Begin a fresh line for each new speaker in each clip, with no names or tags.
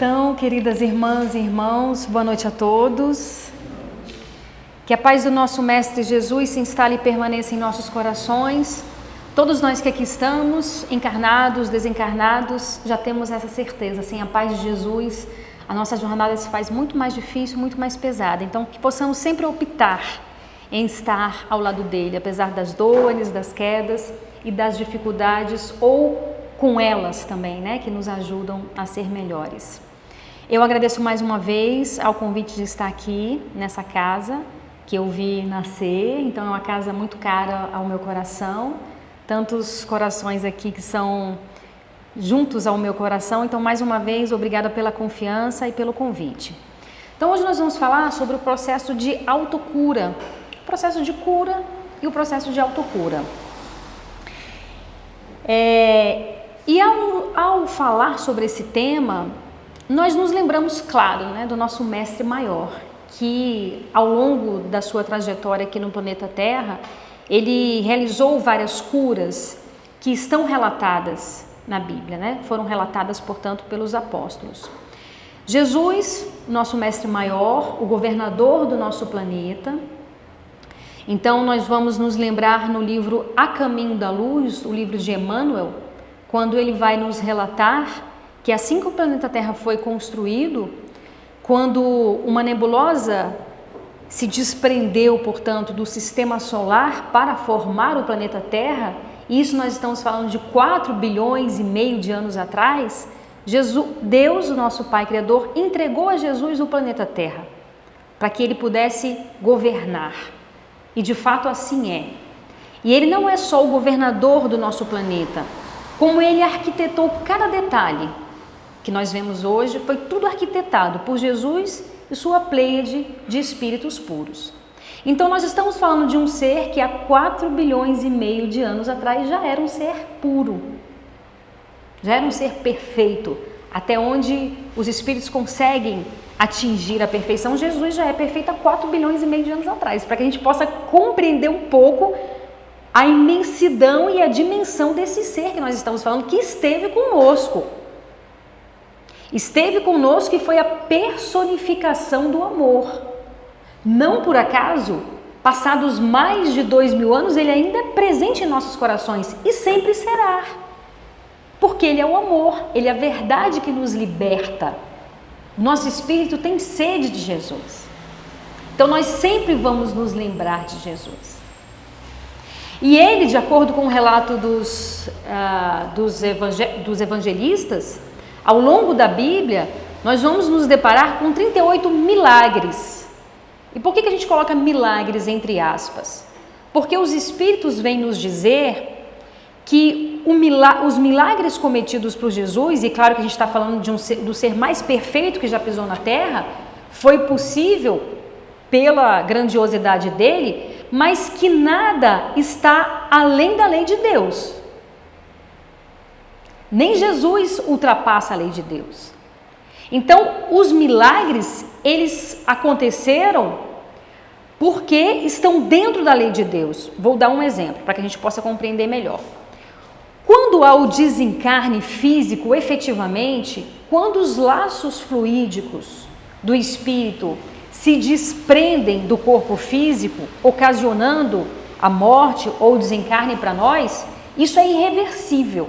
estão, queridas irmãs e irmãos? Boa noite a todos. Que a paz do nosso Mestre Jesus se instale e permaneça em nossos corações. Todos nós que aqui estamos, encarnados, desencarnados, já temos essa certeza. Sem a paz de Jesus, a nossa jornada se faz muito mais difícil, muito mais pesada. Então, que possamos sempre optar em estar ao lado dele, apesar das dores, das quedas e das dificuldades, ou com elas também, né, que nos ajudam a ser melhores. Eu agradeço mais uma vez ao convite de estar aqui nessa casa que eu vi nascer, então é uma casa muito cara ao meu coração, tantos corações aqui que são juntos ao meu coração, então mais uma vez obrigada pela confiança e pelo convite. Então hoje nós vamos falar sobre o processo de autocura, o processo de cura e o processo de autocura. E ao falar sobre esse tema, nós nos lembramos, claro, né, do nosso mestre maior, que ao longo da sua trajetória aqui no planeta Terra, ele realizou várias curas que estão relatadas na Bíblia, né? Foram relatadas, portanto, pelos apóstolos. Jesus, nosso mestre maior, o governador do nosso planeta. Então, nós vamos nos lembrar no livro A Caminho da Luz, o livro de Emmanuel, quando ele vai nos relatar que assim que o planeta Terra foi construído, quando uma nebulosa se desprendeu, portanto, do sistema solar para formar o planeta Terra, e isso nós estamos falando de 4 bilhões e meio de anos atrás, Deus, o nosso Pai Criador, entregou a Jesus o planeta Terra, para que ele pudesse governar. E de fato assim é. E ele não é só o governador do nosso planeta, como ele arquitetou cada detalhe que nós vemos hoje, foi tudo arquitetado por Jesus e sua pleiade de espíritos puros. Então nós estamos falando de um ser que há 4 bilhões e meio de anos atrás já era um ser puro, já era um ser perfeito, até onde os espíritos conseguem atingir a perfeição. Jesus já é perfeito há 4 bilhões e meio de anos atrás, para que a gente possa compreender um pouco a imensidão e a dimensão desse ser que nós estamos falando, que esteve conosco. Esteve conosco e foi a personificação do amor. Não por acaso, passados mais de 2000 anos, ele ainda é presente em nossos corações e sempre será. Porque ele é o amor, ele é a verdade que nos liberta. Nosso espírito tem sede de Jesus. Então nós sempre vamos nos lembrar de Jesus. E ele, de acordo com o relato dos evangelistas, ao longo da Bíblia, nós vamos nos deparar com 38 milagres. E por que a gente coloca milagres entre aspas? Porque os Espíritos vêm nos dizer que os milagres cometidos por Jesus, e claro que a gente está falando do ser mais perfeito que já pisou na Terra, foi possível pela grandiosidade dele, mas que nada está além da lei de Deus. Nem Jesus ultrapassa a lei de Deus. Então, os milagres, eles aconteceram porque estão dentro da lei de Deus. Vou dar um exemplo, para que a gente possa compreender melhor. Quando há o desencarne físico, efetivamente, quando os laços fluídicos do espírito se desprendem do corpo físico, ocasionando a morte ou o desencarne para nós, isso é irreversível.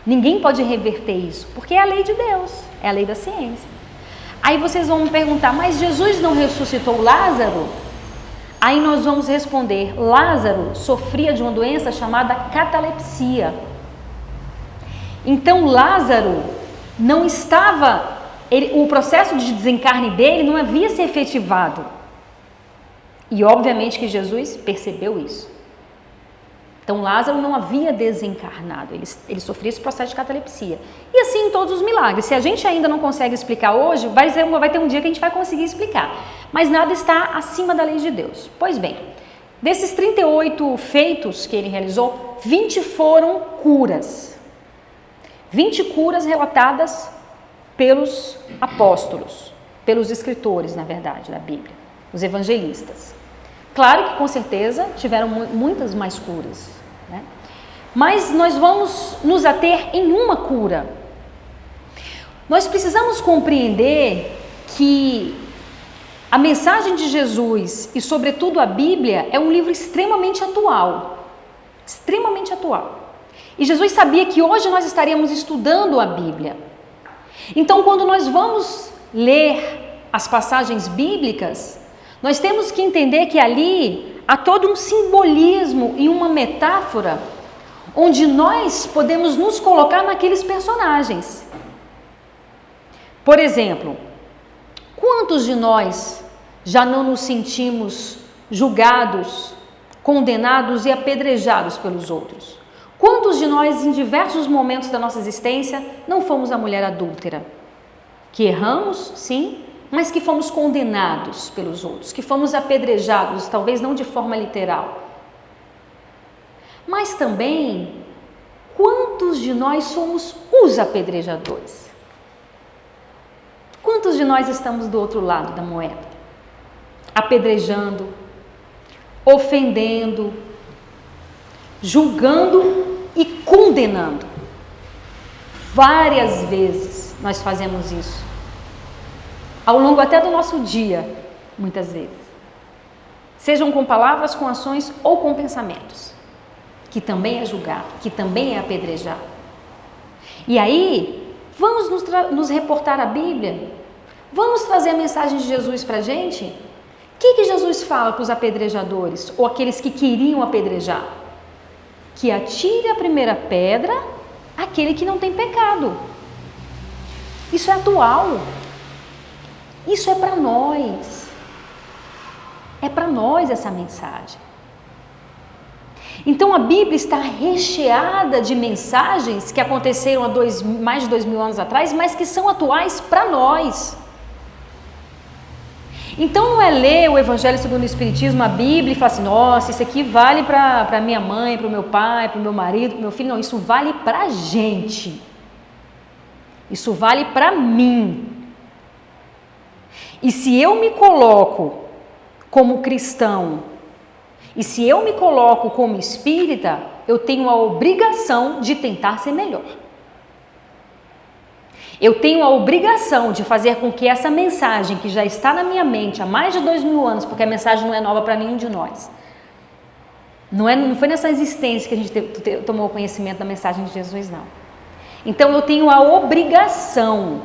Ninguém pode reverter isso, porque é a lei de Deus, é a lei da ciência. Aí vocês vão me perguntar, mas Jesus não ressuscitou Lázaro? Aí nós vamos responder, Lázaro sofria de uma doença chamada catalepsia. Então Lázaro não estava, o processo de desencarne dele não havia se efetivado. E obviamente que Jesus percebeu isso. Então Lázaro não havia desencarnado, ele sofria esse processo de catalepsia. E assim em todos os milagres. Se a gente ainda não consegue explicar hoje, vai ter um dia que a gente vai conseguir explicar. Mas nada está acima da lei de Deus. Pois bem, desses 38 feitos que ele realizou, 20 foram curas. 20 curas relatadas pelos apóstolos, pelos escritores, na verdade, da Bíblia, os evangelistas. Claro que com certeza tiveram muitas mais curas, né? Mas nós vamos nos ater em uma cura. Nós precisamos compreender que a mensagem de Jesus e, sobretudo, a Bíblia é um livro extremamente atual. Extremamente atual. E Jesus sabia que hoje nós estaríamos estudando a Bíblia. Então, quando nós vamos ler as passagens bíblicas, nós temos que entender que ali há todo um simbolismo e uma metáfora onde nós podemos nos colocar naqueles personagens. Por exemplo, quantos de nós já não nos sentimos julgados, condenados e apedrejados pelos outros? Quantos de nós, em diversos momentos da nossa existência, não fomos a mulher adúltera? Que erramos, sim, mas que fomos condenados pelos outros, que fomos apedrejados, talvez não de forma literal. Mas também, quantos de nós somos os apedrejadores? Quantos de nós estamos do outro lado da moeda? Apedrejando, ofendendo, julgando e condenando. Várias vezes nós fazemos isso. Ao longo até do nosso dia, muitas vezes. Sejam com palavras, com ações ou com pensamentos. Que também é julgar, que também é apedrejar. E aí, vamos nos reportar à Bíblia? Vamos trazer a mensagem de Jesus para a gente? O que Jesus fala para os apedrejadores, ou aqueles que queriam apedrejar? Que atire a primeira pedra aquele que não tem pecado. Isso é atual. Isso é para nós. É para nós essa mensagem. Então a Bíblia está recheada de mensagens que aconteceram há mais de 2000 anos atrás, mas que são atuais para nós. Então não é ler o Evangelho segundo o Espiritismo, a Bíblia, e falar assim, nossa, isso aqui vale para minha mãe, para o meu pai, para o meu marido, para o meu filho. Não, isso vale para a gente. Isso vale para mim. E se eu me coloco como cristão, e se eu me coloco como espírita, eu tenho a obrigação de tentar ser melhor. Eu tenho a obrigação de fazer com que essa mensagem que já está na minha mente há mais de 2000 anos, porque a mensagem não é nova para nenhum de nós. Não foi nessa existência que a gente tomou conhecimento da mensagem de Jesus, não. Então eu tenho a obrigação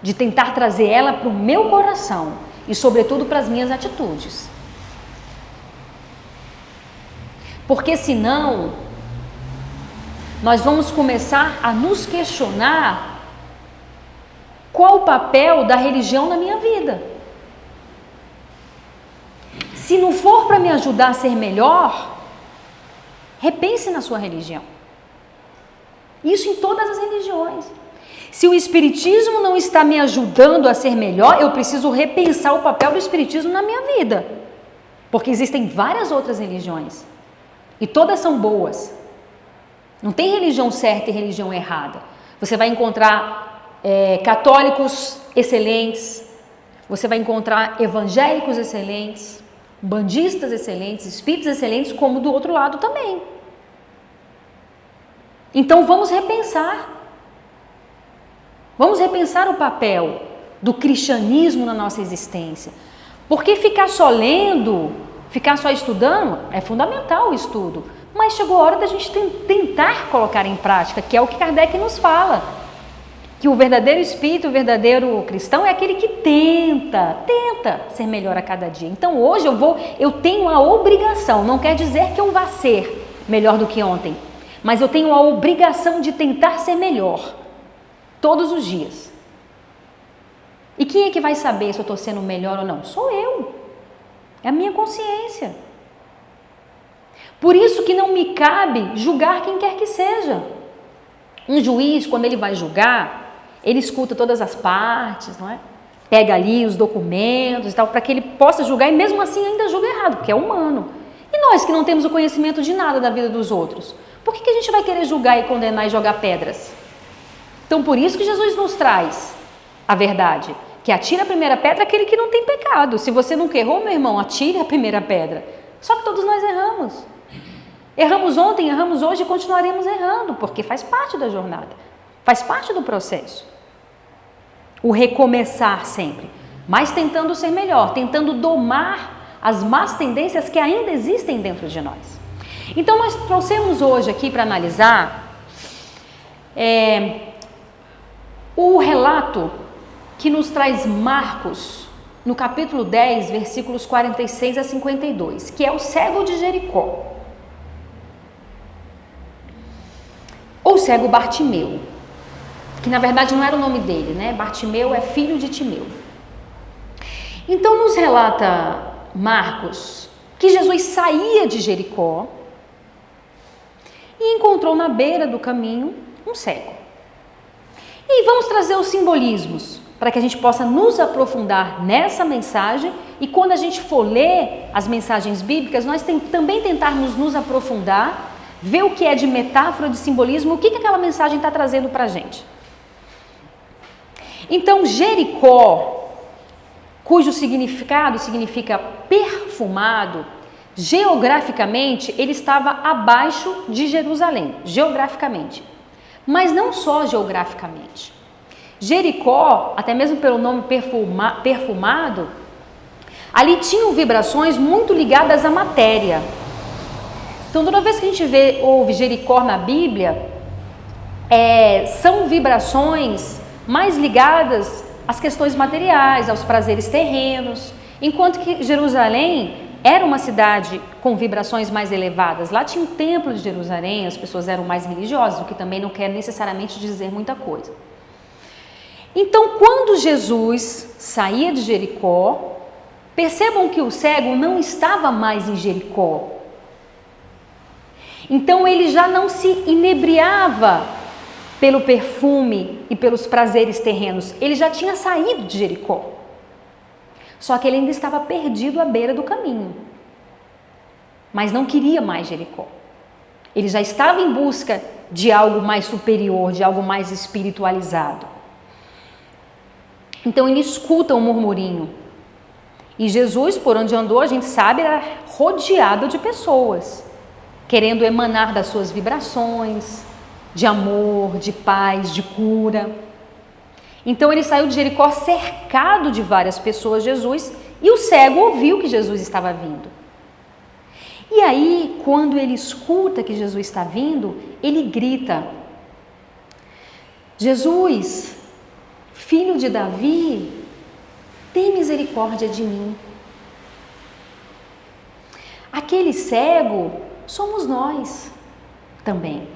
de tentar trazer ela para o meu coração e, sobretudo, para as minhas atitudes. Porque senão, nós vamos começar a nos questionar qual o papel da religião na minha vida. Se não for para me ajudar a ser melhor, repense na sua religião. Isso em todas as religiões. Se o Espiritismo não está me ajudando a ser melhor, eu preciso repensar o papel do Espiritismo na minha vida. Porque existem várias outras religiões. E todas são boas. Não tem religião certa e religião errada. Você vai encontrar católicos excelentes, você vai encontrar evangélicos excelentes, bandistas excelentes, espíritas excelentes, como do outro lado também. Então vamos repensar. Vamos repensar o papel do cristianismo na nossa existência. Porque ficar só lendo, ficar só estudando, é fundamental o estudo. Mas chegou a hora da gente tentar colocar em prática, que é o que Kardec nos fala. Que o verdadeiro espírito, o verdadeiro cristão é aquele que tenta ser melhor a cada dia. Então hoje eu tenho a obrigação, não quer dizer que eu vá ser melhor do que ontem, mas eu tenho a obrigação de tentar ser melhor, todos os dias. E quem é que vai saber se eu estou sendo melhor ou não? Sou eu, é a minha consciência. Por isso que não me cabe julgar quem quer que seja. Um juiz, quando ele vai julgar, ele escuta todas as partes, não é? Pega ali os documentos e tal, para que ele possa julgar e mesmo assim ainda julga errado, porque é humano. E nós que não temos o conhecimento de nada da vida dos outros, por que a gente vai querer julgar e condenar e jogar pedras? Então por isso que Jesus nos traz a verdade, que atira a primeira pedra aquele que não tem pecado. Se você nunca errou, meu irmão, atire a primeira pedra. Só que todos nós erramos. Erramos ontem, erramos hoje e continuaremos errando, porque faz parte da jornada, faz parte do processo. o recomeçar sempre, mas tentando ser melhor, tentando domar as más tendências que ainda existem dentro de nós. Então nós trouxemos hoje aqui para analisar o relato que nos traz Marcos, no capítulo 10, versículos 46 a 52, que é o cego de Jericó, ou cego Bartimeu, que na verdade não era o nome dele, né? Bartimeu é filho de Timeu. Então nos relata Marcos que Jesus saía de Jericó e encontrou na beira do caminho um cego. E vamos trazer os simbolismos para que a gente possa nos aprofundar nessa mensagem e quando a gente for ler as mensagens bíblicas, nós também tentarmos nos aprofundar, ver o que é de metáfora, de simbolismo, o que aquela mensagem está trazendo para a gente. Então, Jericó, cujo significado significa perfumado, geograficamente ele estava abaixo de Jerusalém, geograficamente. Mas não só geograficamente. Jericó, até mesmo pelo nome perfumado, ali tinham vibrações muito ligadas à matéria. Então, toda vez que a gente ouve Jericó na Bíblia, são vibrações mais ligadas às questões materiais, aos prazeres terrenos, enquanto que Jerusalém era uma cidade com vibrações mais elevadas. Lá tinha o templo de Jerusalém, as pessoas eram mais religiosas, o que também não quer necessariamente dizer muita coisa. Então, quando Jesus saía de Jericó, percebam que o cego não estava mais em Jericó. Então, ele já não se inebriava pelo perfume e pelos prazeres terrenos. Ele já tinha saído de Jericó. Só que ele ainda estava perdido à beira do caminho. Mas não queria mais Jericó. Ele já estava em busca de algo mais superior, de algo mais espiritualizado. Então ele escuta um murmurinho. E Jesus, por onde andou, a gente sabe, era rodeado de pessoas, querendo emanar das suas vibrações, de amor, de paz, de cura. Então ele saiu de Jericó cercado de várias pessoas, Jesus, e o cego ouviu que Jesus estava vindo. E aí, quando ele escuta que Jesus está vindo, ele grita: Jesus, filho de Davi, tem misericórdia de mim. Aquele cego somos nós também,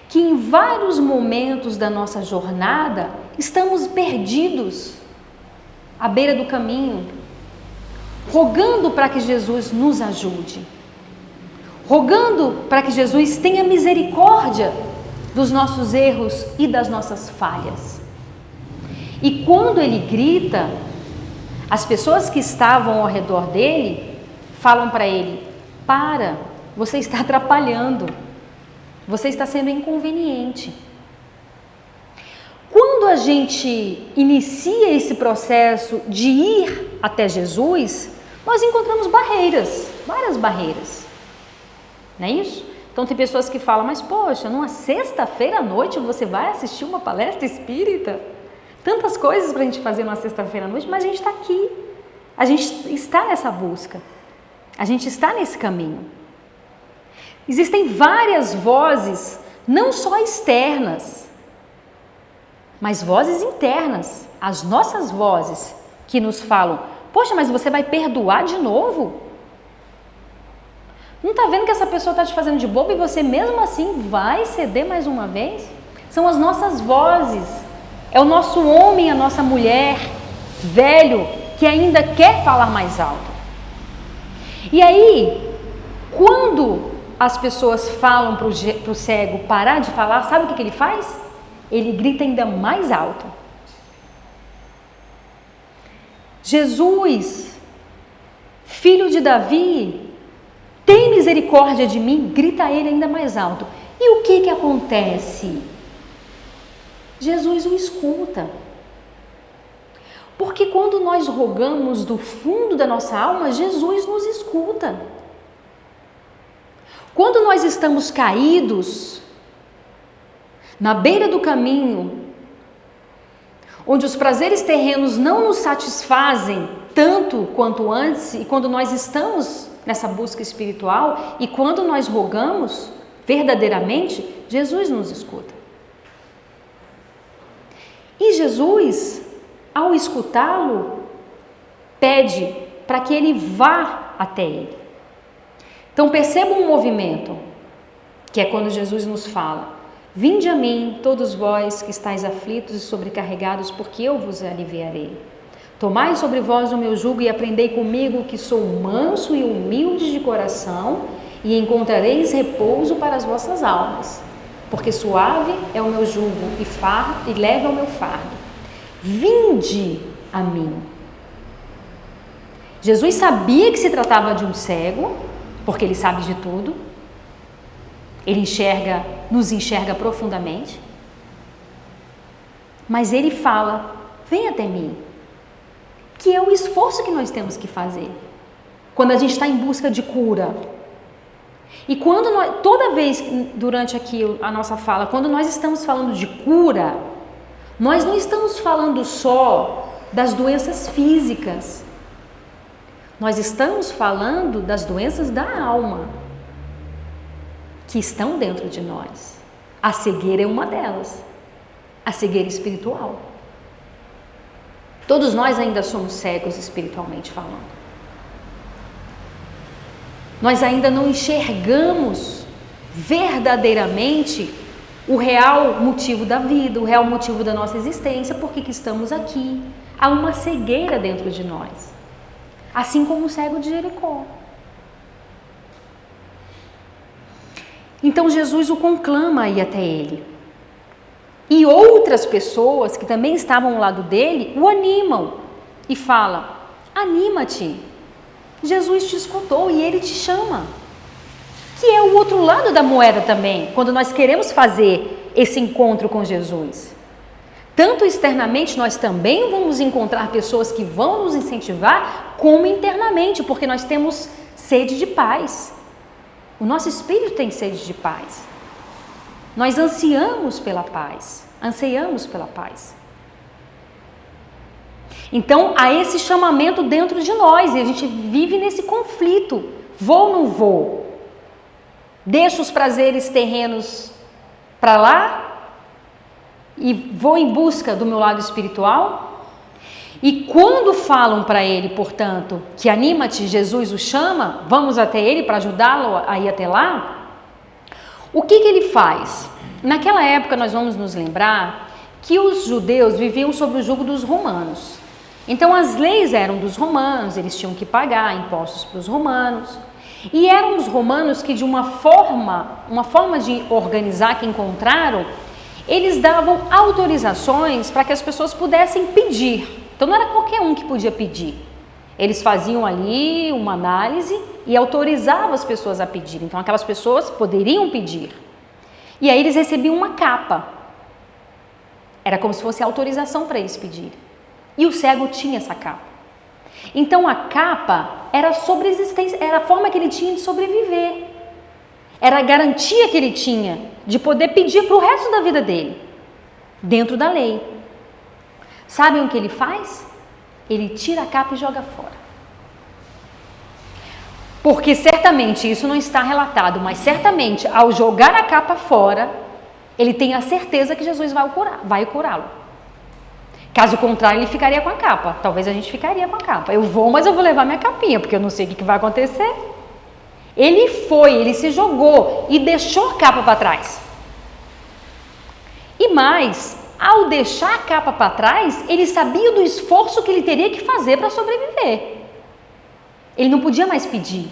que em vários momentos da nossa jornada estamos perdidos à beira do caminho, rogando para que Jesus nos ajude, rogando para que Jesus tenha misericórdia dos nossos erros e das nossas falhas. E quando ele grita, as pessoas que estavam ao redor dele falam para ele: para, você está atrapalhando, você está sendo inconveniente. Quando a gente inicia esse processo de ir até Jesus, nós encontramos barreiras, várias barreiras, não é isso? Então tem pessoas que falam: mas poxa, numa sexta-feira à noite você vai assistir uma palestra espírita? Tantas coisas para a gente fazer numa sexta-feira à noite, mas a gente está aqui, a gente está nessa busca, a gente está nesse caminho. Existem várias vozes, não só externas, mas vozes internas, as nossas vozes que nos falam: poxa, mas você vai perdoar de novo? Não está vendo que essa pessoa está te fazendo de bobo e você mesmo assim vai ceder mais uma vez? São as nossas vozes, é o nosso homem, a nossa mulher, velho, que ainda quer falar mais alto. E aí, quando as pessoas falam para o cego parar de falar, sabe o que ele faz? Ele grita ainda mais alto. Jesus, filho de Davi, tem misericórdia de mim, grita ele ainda mais alto. E o que acontece? Jesus o escuta. Porque quando nós rogamos do fundo da nossa alma, Jesus nos escuta. Quando nós estamos caídos, na beira do caminho, onde os prazeres terrenos não nos satisfazem tanto quanto antes, e quando nós estamos nessa busca espiritual e quando nós rogamos verdadeiramente, Jesus nos escuta. E Jesus, ao escutá-lo, pede para que ele vá até ele. Então perceba um movimento, que é quando Jesus nos fala: vinde a mim, todos vós que estáis aflitos e sobrecarregados, porque eu vos aliviarei. Tomai sobre vós o meu jugo e aprendei comigo, que sou manso e humilde de coração, e encontrareis repouso para as vossas almas. Porque suave é o meu jugo e leve é o meu fardo. Vinde a mim. Jesus sabia que se tratava de um cego, porque ele sabe de tudo. Ele nos enxerga profundamente. Mas ele fala: vem até mim. Que é o esforço que nós temos que fazer quando a gente está em busca de cura. E toda vez durante aqui a nossa fala, quando nós estamos falando de cura, nós não estamos falando só das doenças físicas. Nós estamos falando das doenças da alma, que estão dentro de nós. A cegueira é uma delas, a cegueira espiritual. Todos nós ainda somos cegos espiritualmente falando. Nós ainda não enxergamos verdadeiramente o real motivo da vida, o real motivo da nossa existência, por que estamos aqui. Há uma cegueira dentro de nós, assim como o cego de Jericó. Então Jesus o conclama a ir até ele. E outras pessoas que também estavam ao lado dele o animam e falam: anima-te, Jesus te escutou e ele te chama. Que é o outro lado da moeda também, quando nós queremos fazer esse encontro com Jesus. Tanto externamente nós também vamos encontrar pessoas que vão nos incentivar, como internamente, porque nós temos sede de paz. O nosso espírito tem sede de paz. Nós ansiamos pela paz. Então, há esse chamamento dentro de nós e a gente vive nesse conflito. Vou ou não vou? Deixo os prazeres terrenos para lá e vou em busca do meu lado espiritual? E quando falam para ele, portanto, que anima-te, Jesus o chama, vamos até ele para ajudá-lo a ir até lá, o que ele faz? Naquela época nós vamos nos lembrar que os judeus viviam sob o jugo dos romanos. Então as leis eram dos romanos, eles tinham que pagar impostos para os romanos. E eram os romanos que de uma forma de organizar que encontraram, eles davam autorizações para que as pessoas pudessem pedir. Então não era qualquer um que podia pedir. Eles faziam ali uma análise e autorizavam as pessoas a pedir. Então aquelas pessoas poderiam pedir. E aí eles recebiam uma capa. Era como se fosse autorização para eles pedirem. E o cego tinha essa capa. Então a capa era a sobreexistência, era a forma que ele tinha de sobreviver. Era a garantia que ele tinha de poder pedir para o resto da vida dele, dentro da lei. Sabem o que ele faz? Ele tira a capa e joga fora. Porque certamente, isso não está relatado, mas certamente ao jogar a capa fora, ele tem a certeza que Jesus vai curá-lo. Caso contrário, ele ficaria com a capa. Talvez a gente ficaria com a capa. Eu vou, mas eu vou levar minha capinha, porque eu não sei o que vai acontecer. Ele se jogou e deixou a capa para trás. E mais, ao deixar a capa para trás, ele sabia do esforço que ele teria que fazer para sobreviver. Ele não podia mais pedir.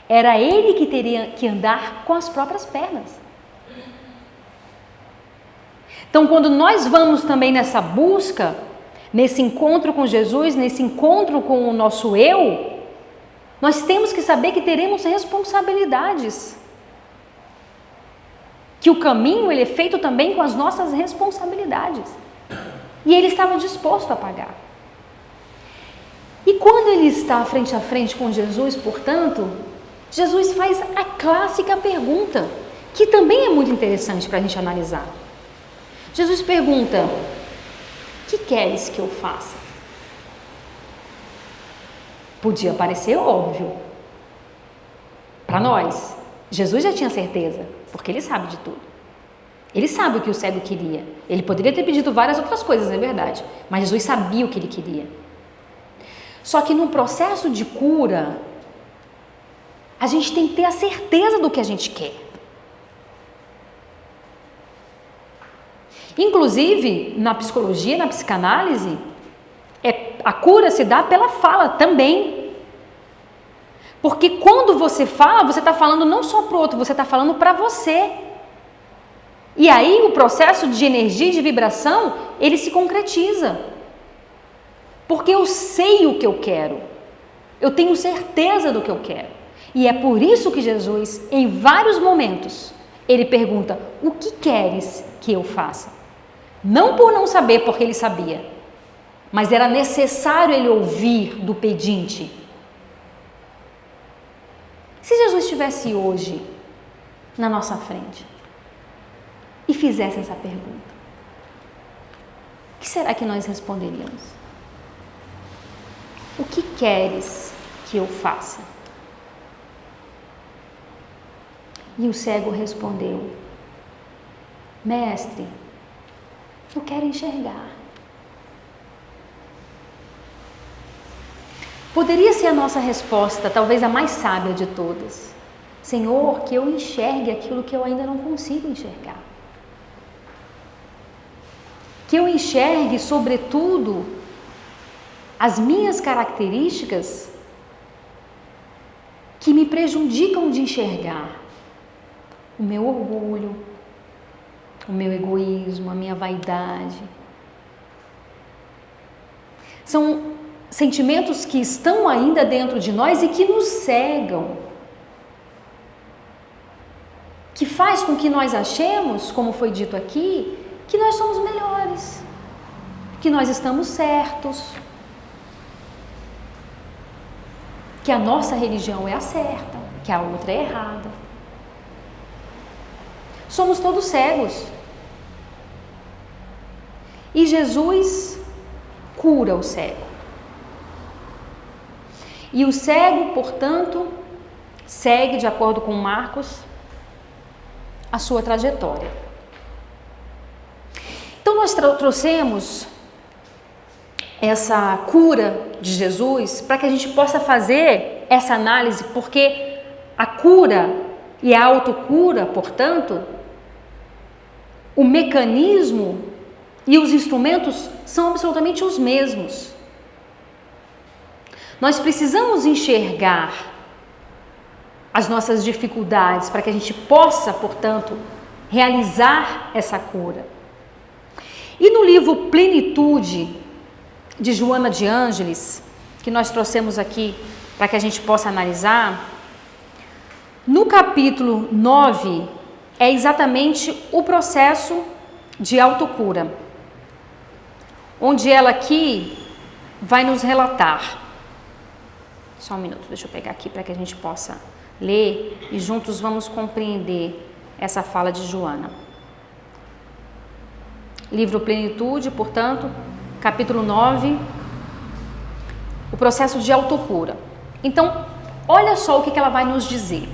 Era ele que teria que andar com as próprias pernas. Então, quando nós vamos também nessa busca, nesse encontro com Jesus, nesse encontro com o nosso eu, nós temos que saber que teremos responsabilidades. Que o caminho ele é feito também com as nossas responsabilidades. E ele estava disposto a pagar. E quando ele está frente a frente com Jesus, portanto, Jesus faz a clássica pergunta, que também é muito interessante para a gente analisar. Jesus pergunta: que queres que eu faça? Podia parecer óbvio para nós. Jesus já tinha certeza, porque ele sabe de tudo. Ele sabe o que o cego queria. Ele poderia ter pedido várias outras coisas, é verdade, mas Jesus sabia o que ele queria. Só que no processo de cura, a gente tem que ter a certeza do que a gente quer. Inclusive, na psicologia, na psicanálise, a cura se dá pela fala também. Porque quando você fala, você está falando não só para o outro, você está falando para você. E aí o processo de energia e de vibração, ele se concretiza. Porque eu sei o que eu quero. Eu tenho certeza do que eu quero. E é por isso que Jesus, em vários momentos, ele pergunta: o que queres que eu faça? Não por não saber, porque ele sabia, mas era necessário ele ouvir do pedinte. Se Jesus estivesse hoje na nossa frente e fizesse essa pergunta, o que será que nós responderíamos? O que queres que eu faça? E o cego respondeu: Mestre, eu quero enxergar. Poderia ser a nossa resposta, talvez a mais sábia de todas: Senhor, que eu enxergue aquilo que eu ainda não consigo enxergar. Que eu enxergue, sobretudo, as minhas características que me prejudicam de enxergar. O meu orgulho, o meu egoísmo, a minha vaidade. São sentimentos que estão ainda dentro de nós e que nos cegam. Que faz com que nós achemos, como foi dito aqui, que nós somos melhores, que nós estamos certos, que a nossa religião é a certa, que a outra é errada. Somos todos cegos. E Jesus cura o cego. E o cego, portanto, segue, de acordo com Marcos, a sua trajetória. Então nós trouxemos essa cura de Jesus para que a gente possa fazer essa análise, porque a cura e a autocura, portanto, o mecanismo e os instrumentos são absolutamente os mesmos. Nós precisamos enxergar as nossas dificuldades para que a gente possa, portanto, realizar essa cura. E no livro Plenitude, de Joana de Ângeles, que nós trouxemos aqui para que a gente possa analisar, no capítulo 9 é exatamente o processo de autocura, onde ela aqui vai nos relatar. Só um minuto, deixa eu pegar aqui para que a gente possa ler e juntos vamos compreender essa fala de Joana. Livro Plenitude, portanto, capítulo 9, o processo de autocura. Então, olha só o que ela vai nos dizer.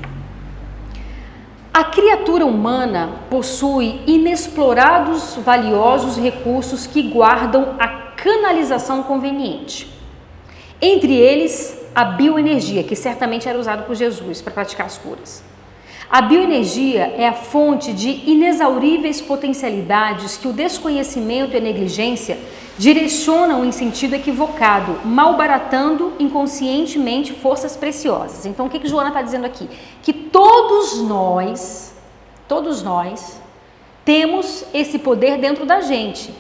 A criatura humana possui inexplorados, valiosos recursos que guardam a canalização conveniente. Entre eles, a bioenergia, que certamente era usada por Jesus para praticar as curas. A bioenergia é a fonte de inexauríveis potencialidades que o desconhecimento e a negligência direcionam em sentido equivocado, malbaratando inconscientemente forças preciosas. Então, o que Joana está dizendo aqui? Que todos nós temos esse poder dentro da gente.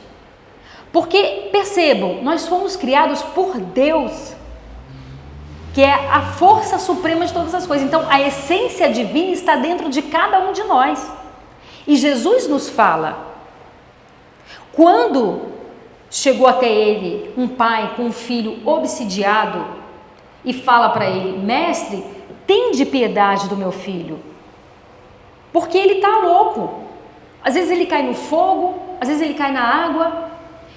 Porque, percebam, nós fomos criados por Deus, que é a força suprema de todas as coisas. Então, a essência divina está dentro de cada um de nós. E Jesus nos fala, quando chegou até ele um pai com um filho obsidiado e fala para ele: mestre, tende piedade do meu filho, porque ele está louco. Às vezes ele cai no fogo, às vezes ele cai na água.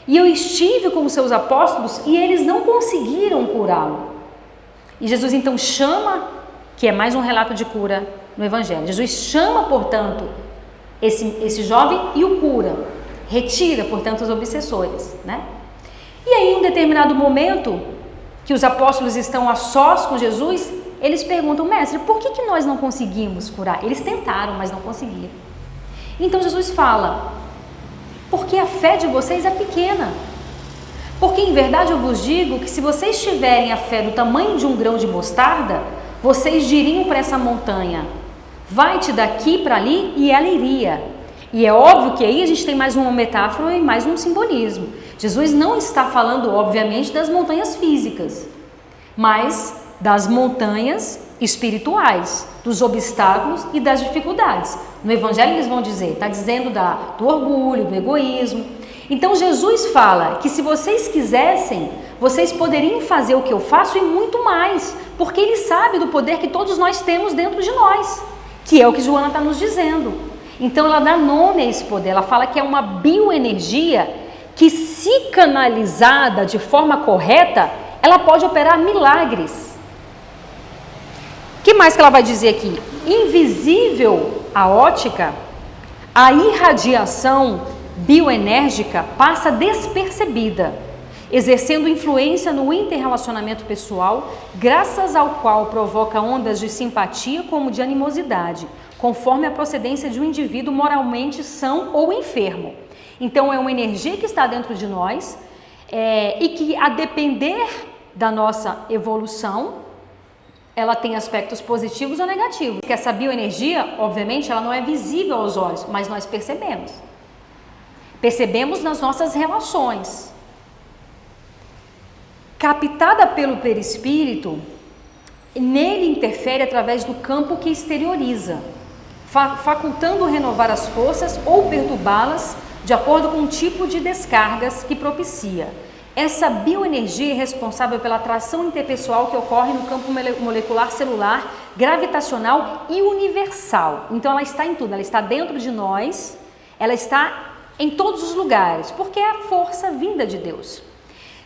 E eu estive com os seus apóstolos e eles não conseguiram curá-lo. E Jesus então chama, que é mais um relato de cura no Evangelho. Jesus chama, portanto, esse jovem e o cura. Retira, portanto, os obsessores, né? E aí, em um determinado momento, que os apóstolos estão a sós com Jesus, eles perguntam: mestre, por que nós não conseguimos curar? Eles tentaram, mas não conseguiram. Então Jesus fala: porque a fé de vocês é pequena. Porque em verdade eu vos digo que se vocês tiverem a fé do tamanho de um grão de mostarda, vocês diriam para essa montanha: vai-te daqui para ali, e ela iria. E é óbvio que aí a gente tem mais uma metáfora e mais um simbolismo. Jesus não está falando, obviamente, das montanhas físicas, mas das montanhas espirituais, dos obstáculos e das dificuldades. No Evangelho eles vão dizer, está dizendo do orgulho, do egoísmo. Então Jesus fala que se vocês quisessem, vocês poderiam fazer o que eu faço e muito mais, porque Ele sabe do poder que todos nós temos dentro de nós, que é o que Joana está nos dizendo. Então ela dá nome a esse poder, ela fala que é uma bioenergia que, se canalizada de forma correta, ela pode operar milagres. O que mais que ela vai dizer aqui? Invisível à ótica, a irradiação bioenérgica passa despercebida, exercendo influência no interrelacionamento pessoal, graças ao qual provoca ondas de simpatia como de animosidade, conforme a procedência de um indivíduo moralmente são ou enfermo. Então é uma energia que está dentro de nós e que, a depender da nossa evolução, ela tem aspectos positivos ou negativos. Porque essa bioenergia, obviamente, ela não é visível aos olhos, mas nós percebemos. Percebemos nas nossas relações. Captada pelo perispírito, nele interfere através do campo que exterioriza, facultando renovar as forças ou perturbá-las de acordo com o tipo de descargas que propicia. Essa bioenergia é responsável pela atração interpessoal que ocorre no campo molecular, celular, gravitacional e universal. Então ela está em tudo, ela está dentro de nós, ela está em todos os lugares, porque é a força vinda de Deus.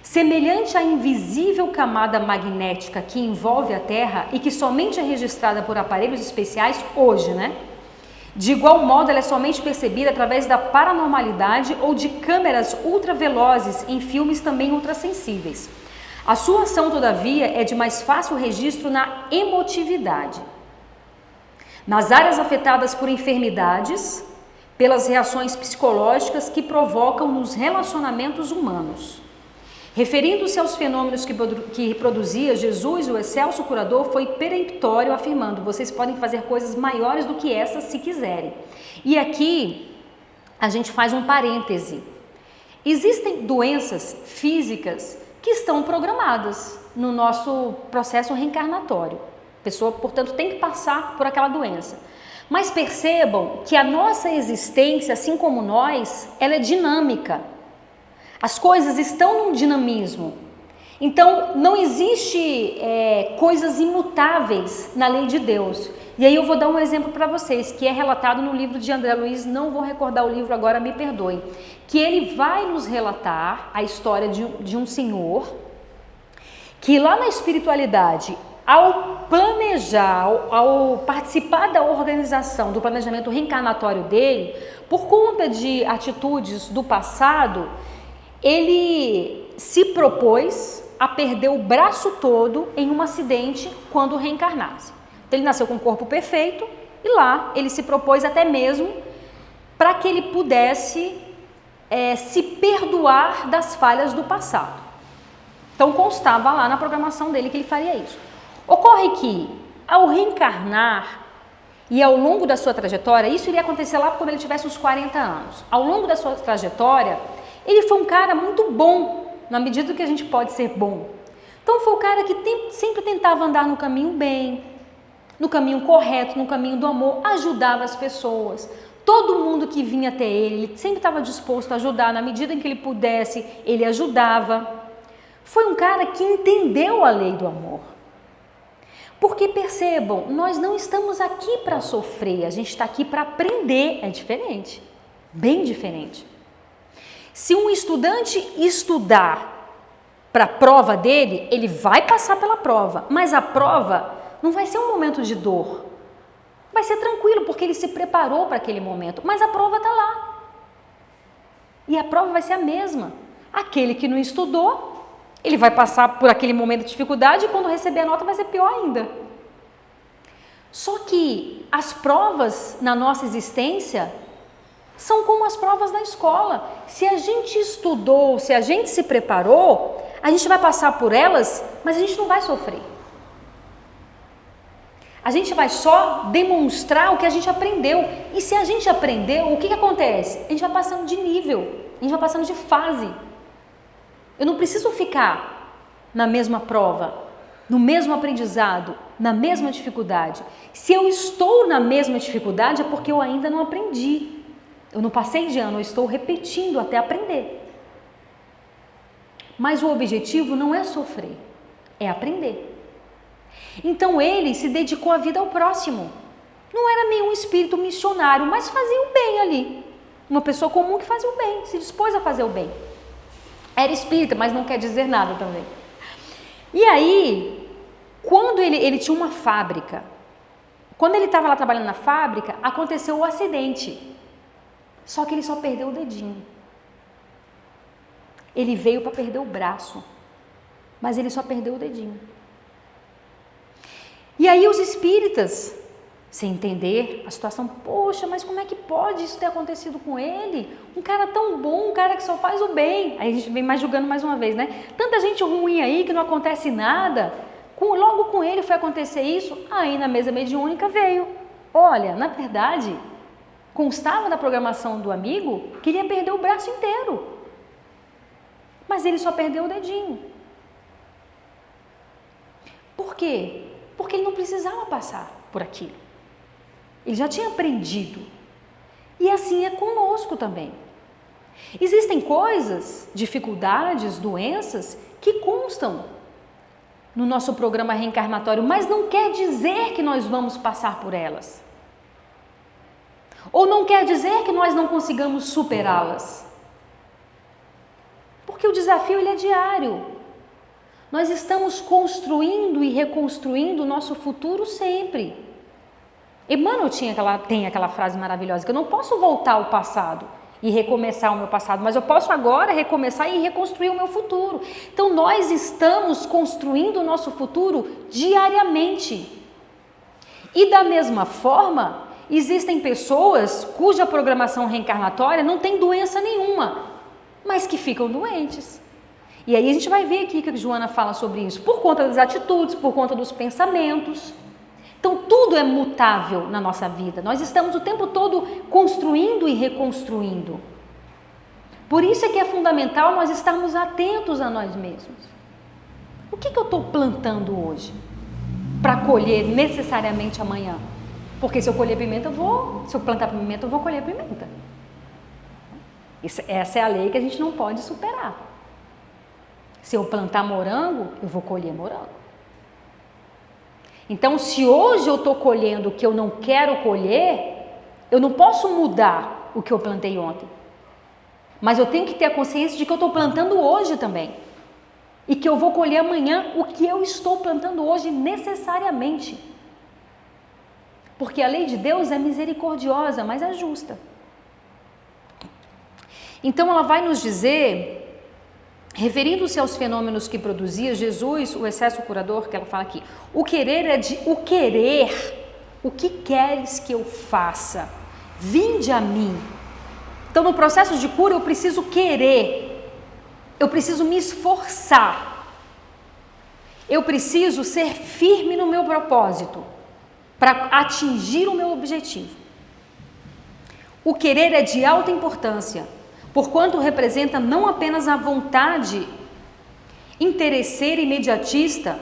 Semelhante à invisível camada magnética que envolve a Terra e que somente é registrada por aparelhos especiais hoje, né? De igual modo, ela é somente percebida através da paranormalidade ou de câmeras ultravelozes em filmes também ultrassensíveis. A sua ação, todavia, é de mais fácil registro na emotividade. Nas áreas afetadas por enfermidades, pelas reações psicológicas que provocam nos relacionamentos humanos. Referindo-se aos fenômenos que produzia Jesus, o excelso curador foi peremptório, afirmando: vocês podem fazer coisas maiores do que essas se quiserem. E aqui a gente faz um parêntese. Existem doenças físicas que estão programadas no nosso processo reencarnatório. A pessoa, portanto, tem que passar por aquela doença. Mas percebam que a nossa existência, assim como nós, ela é dinâmica. As coisas estão num dinamismo. Então, não existe coisas imutáveis na lei de Deus. E aí eu vou dar um exemplo para vocês, que é relatado no livro de André Luiz, não vou recordar o livro agora, me perdoem, que ele vai nos relatar a história de um senhor que lá na espiritualidade, ao planejar, ao participar da organização do planejamento reencarnatório dele, por conta de atitudes do passado, ele se propôs a perder o braço todo em um acidente quando reencarnasse. Então, ele nasceu com um corpo perfeito e lá ele se propôs até mesmo para que ele pudesse se perdoar das falhas do passado. Então constava lá na programação dele que ele faria isso. Ocorre que, ao reencarnar e ao longo da sua trajetória, isso iria acontecer lá quando ele tivesse uns 40 anos. Ao longo da sua trajetória, ele foi um cara muito bom, na medida que a gente pode ser bom. Então foi o cara que sempre tentava andar no caminho bem, no caminho correto, no caminho do amor, ajudava as pessoas. Todo mundo que vinha até ele sempre estava disposto a ajudar, na medida em que ele pudesse, ele ajudava. Foi um cara que entendeu a lei do amor. Porque percebam, nós não estamos aqui para sofrer, a gente está aqui para aprender, é diferente, bem diferente. Se um estudante estudar para a prova dele, ele vai passar pela prova, mas a prova não vai ser um momento de dor. Vai ser tranquilo, porque ele se preparou para aquele momento, mas a prova está lá. E a prova vai ser a mesma. Aquele que não estudou, ele vai passar por aquele momento de dificuldade e quando receber a nota vai ser pior ainda. Só que as provas na nossa existência são como as provas na escola. Se a gente estudou, se a gente se preparou, a gente vai passar por elas, mas a gente não vai sofrer. A gente vai só demonstrar o que a gente aprendeu. E se a gente aprendeu, o que acontece? A gente vai passando de nível, a gente vai passando de fase. Eu não preciso ficar na mesma prova, no mesmo aprendizado, na mesma dificuldade. Se eu estou na mesma dificuldade é porque eu ainda não aprendi. Eu não passei de ano, eu estou repetindo até aprender. Mas o objetivo não é sofrer, é aprender. Então ele se dedicou a vida ao próximo. Não era nenhum espírito missionário, mas fazia o bem ali. Uma pessoa comum que fazia o bem, se dispôs a fazer o bem. Era espírita, mas não quer dizer nada também. E aí, quando ele tinha uma fábrica, quando ele estava lá trabalhando na fábrica, aconteceu o acidente. Só que ele só perdeu o dedinho. Ele veio para perder o braço, mas ele só perdeu o dedinho. E aí os espíritas, sem entender a situação, poxa, mas como é que pode isso ter acontecido com ele? Um cara tão bom, um cara que só faz o bem. Aí a gente vem mais julgando mais uma vez, né? Tanta gente ruim aí que não acontece nada. Logo com ele foi acontecer isso, aí na mesa mediúnica veio. Olha, na verdade, constava da programação do amigo que ele ia perder o braço inteiro. Mas ele só perdeu o dedinho. Por quê? Porque ele não precisava passar por aquilo. Ele já tinha aprendido. E assim é conosco também. Existem coisas, dificuldades, doenças que constam no nosso programa reencarnatório, mas não quer dizer que nós vamos passar por elas. Ou não quer dizer que nós não consigamos superá-las. Porque o desafio ele é diário. Nós estamos construindo e reconstruindo o nosso futuro sempre. Emmanuel tem aquela frase maravilhosa, que eu não posso voltar ao passado e recomeçar o meu passado, mas eu posso agora recomeçar e reconstruir o meu futuro. Então nós estamos construindo o nosso futuro diariamente. E da mesma forma, existem pessoas cuja programação reencarnatória não tem doença nenhuma, mas que ficam doentes. E aí a gente vai ver aqui que a Joana fala sobre isso, por conta das atitudes, por conta dos pensamentos. Então tudo é mutável na nossa vida, nós estamos o tempo todo construindo e reconstruindo. Por isso é que é fundamental nós estarmos atentos a nós mesmos. O que eu estou plantando hoje para colher necessariamente amanhã? Porque se eu colher pimenta, se eu plantar pimenta, eu vou colher pimenta. Essa é a lei que a gente não pode superar. Se eu plantar morango, eu vou colher morango. Então, se hoje eu estou colhendo o que eu não quero colher, eu não posso mudar o que eu plantei ontem. Mas eu tenho que ter a consciência de que eu estou plantando hoje também. E que eu vou colher amanhã o que eu estou plantando hoje necessariamente. Porque a lei de Deus é misericordiosa, mas é justa. Então, ela vai nos dizer... Referindo-se aos fenômenos que produzia Jesus, o excesso curador, que ela fala aqui, o querer, o que queres que eu faça? Vinde a mim. Então, no processo de cura, eu preciso querer, eu preciso me esforçar, eu preciso ser firme no meu propósito, para atingir o meu objetivo. O querer é de alta importância, porquanto representa não apenas a vontade interesseira e imediatista,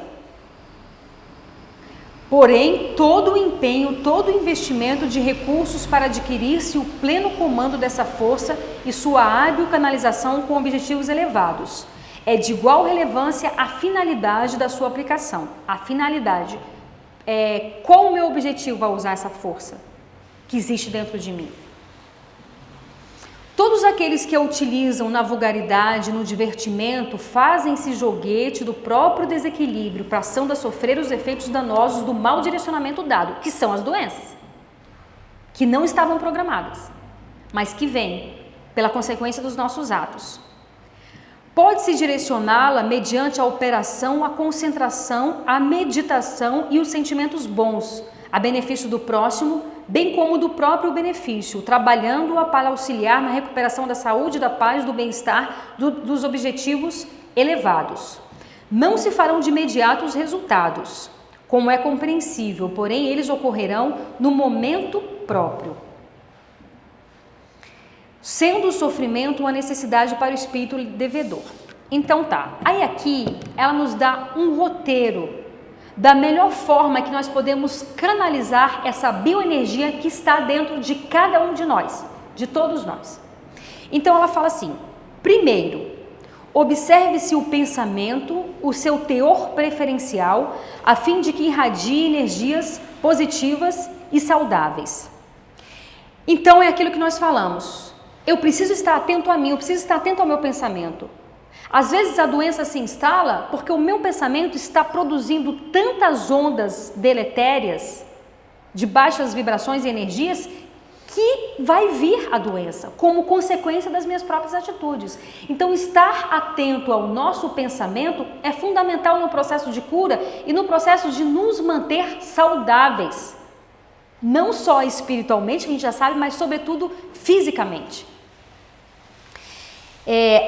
porém todo o empenho, todo o investimento de recursos para adquirir-se o pleno comando dessa força e sua hábil canalização com objetivos elevados. É de igual relevância a finalidade da sua aplicação. A finalidade é qual o meu objetivo ao usar essa força que existe dentro de mim. Todos aqueles que a utilizam na vulgaridade, no divertimento, fazem-se joguete do próprio desequilíbrio, passando a sofrer os efeitos danosos do mau direcionamento dado, que são as doenças, que não estavam programadas, mas que vêm pela consequência dos nossos atos. Pode-se direcioná-la mediante a operação, a concentração, a meditação e os sentimentos bons, a benefício do próximo, bem como do próprio benefício, trabalhando-a para auxiliar na recuperação da saúde, da paz, do bem-estar, dos objetivos elevados. Não se farão de imediato os resultados, como é compreensível, porém eles ocorrerão no momento próprio, sendo o sofrimento uma necessidade para o espírito devedor. Então tá, aí aqui ela nos dá um roteiro da melhor forma que nós podemos canalizar essa bioenergia que está dentro de cada um de nós, de todos nós. Então ela fala assim: primeiro, observe-se o pensamento, o seu teor preferencial, a fim de que irradie energias positivas e saudáveis. Então é aquilo que nós falamos. Eu preciso estar atento a mim, eu preciso estar atento ao meu pensamento. Às vezes a doença se instala porque o meu pensamento está produzindo tantas ondas deletérias, de baixas vibrações e energias, que vai vir a doença como consequência das minhas próprias atitudes. Então, estar atento ao nosso pensamento é fundamental no processo de cura e no processo de nos manter saudáveis. Não só espiritualmente, que a gente já sabe, mas sobretudo fisicamente.